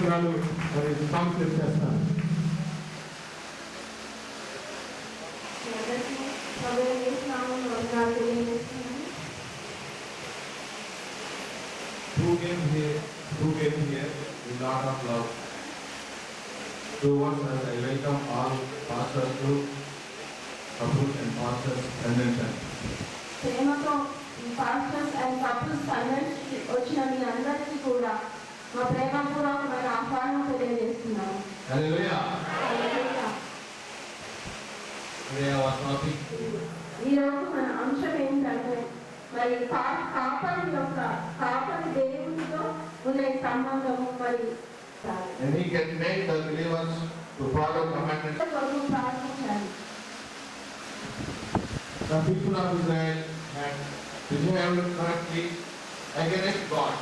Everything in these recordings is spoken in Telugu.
వివరాలు కాన్ఫ్లిక్ట్ చేస్తాను. Who came here with lot of love towards us. I welcome all pastors to couples and pastors convention. ప్రేమతో పాస్టర్స్ అండ్ కపుల్స్ కన్వెన్షన్ వచ్చిన మీ అందరికీ కూడా మా ప్రేమపూర్వకమైన ఆహ్వానం తెలియజేస్తున్నాము. Hallelujah. Today our topic. ఈరోజు మన అంశం ఏంటంటే మరి కాపరి దేవునితో ఉన్న సంబంధము మరి And he can make the believers to follow commandments. ప్రార్థించాలి. The people of Israel had behaved correctly against God.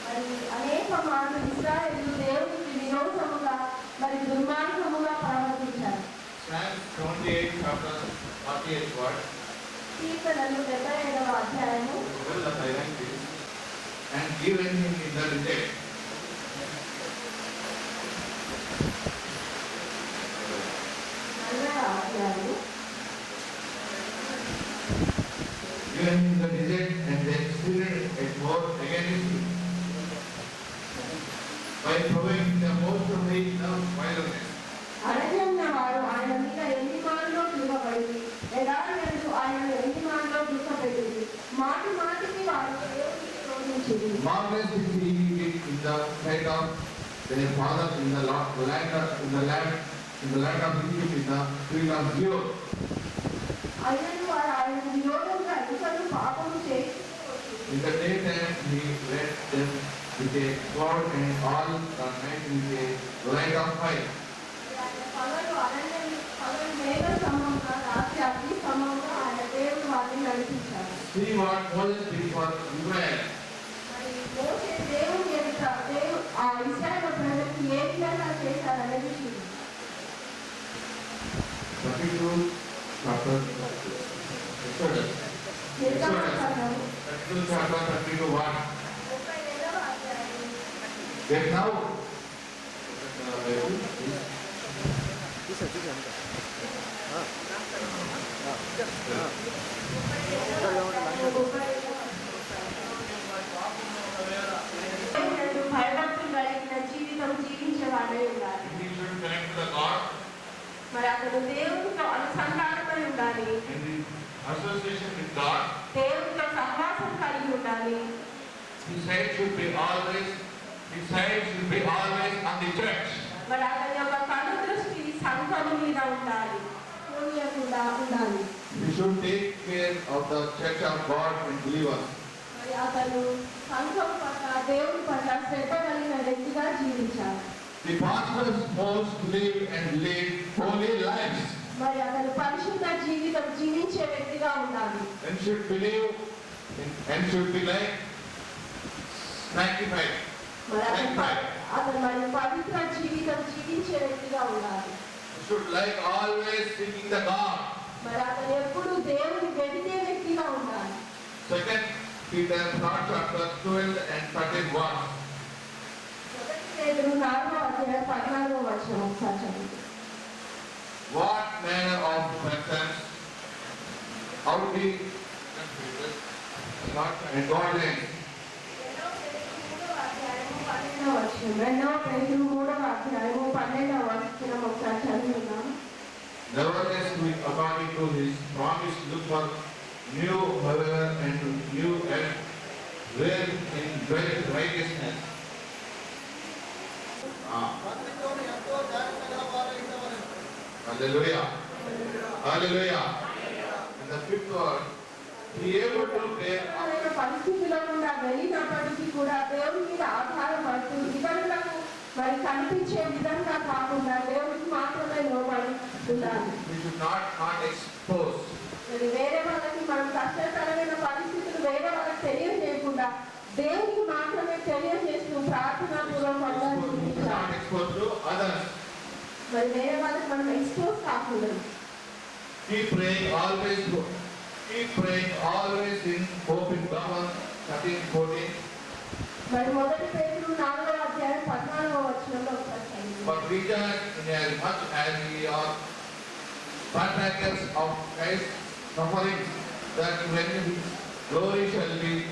మరి అనేక మార్లు ఇశ్రాయేలు దేవునికి విరోధముగా మరి దుర్మార్గముగా ప్రవర్తించారు. Psalms 78 chapter 48 word. కీర్తనలు 77వ అధ్యాయము. Well, the silence is and given him in the reject. Given him the reject and they experienced a war against him by throwing the most of the violence. అరణ్యంలో వారు ఆయన మీద ఎన్ని మాటలో తిరగబడి ఎడారులందు ఆయన ఎన్ని మాటలో దుఃఖపెట్టింది. మాటి మాటికి వారు దేవునికి క్రోధించింది. Marvelous things he did in the sight of their father in the land of Egypt in the field of Zion. అయినను వారు ఆయన విరోధంగా ఇతరులు పాపము చేసి In the daytime he led them with a sword and all the night with a light of fire. పగలు మేఘ సమూహంగా రాత్రి అగ్ని సమూహంగా ఆయన దేవుడు వారిని నడిపించారు. See what Moses did for Israel. మరి మోషే దేవుని ఎదుట ఆ ఇశ్రాయేలు ప్రజలకు ఏ విధంగా చేశారనేది చూడండి. 32 chapter Exodus. Exodus chapter 32 1. Get now. భయభక్తులు కలిగిన జీవితం జీవించేవాడే ఉండాలి. మరి అతను దేవునితో అనుసంధానమై ఉండాలి. Association with God. దేవునితో సహవాసం కలిగి ఉండాలి. His head should be always on the church. మరి అతని యొక్క కను దృష్టి సంఘము మీద ఉండాలి. ఉండాలి. We should take care of the church of God and believers. మరి అతను సంఘం పట్ల దేవుని పట్ల శ్రద్ధ కలిగిన వ్యక్తిగా జీవించాలి. The pastors must live and lead holy lives. మరి అతను పరిశుద్ధ జీవితం జీవించే వ్యక్తిగా ఉండాలి. And should believe and should be like sanctified. మరి అతను మరి పవిత్ర జీవితం జీవించే వ్యక్తిగా ఉండాలి. Should like always seeking the God. మరి అతను ఎప్పుడు దేవుని వెతికే వ్యక్తిగా ఉండాలి. 2 Peter chapter 12 and 31. పేతురు 4వ అధ్యాయం 14వ వచనం ఒకసారి చదవండి. What manner of persons outly not and godly. రెండవ పేతురు 3వ అధ్యాయం 12వ వచనం ఒకసారి చదువుకుందాం. Nevertheless, according to his promise, look for new however and new and well in great righteousness. Hallelujah. Hallelujah. And the fifth word, be able to bear. పరిస్థితిలో గుండా వెళ్ళినప్పటికీ కూడా దేవుని మీద ఆధారపడుతూ ఇతరులకు మరి కనిపించే విధంగా కాకుండా దేవునికి మాత్రమే లోబడి ఉండాలి. We should not expose. మరి వేరే వాళ్ళకి మనం కష్టతరమైన పరిస్థితులు వేరే వాళ్ళకి తెలియజేయకుండా దేవునికి మాత్రమే తెలియజేస్తూ ప్రార్థనా పూర్వకంగా Not expose to others. మరి వేరే వాళ్ళకి మనం ఎక్స్పోజ్ కాకూడదు. Keep praying always in hope in God. 13:14. మరి మొదటి పేతురు 4వ అధ్యాయం 14వ వచనంలో rejoice in as much as ye are partakers of Christ's suffering, that when his glory shall be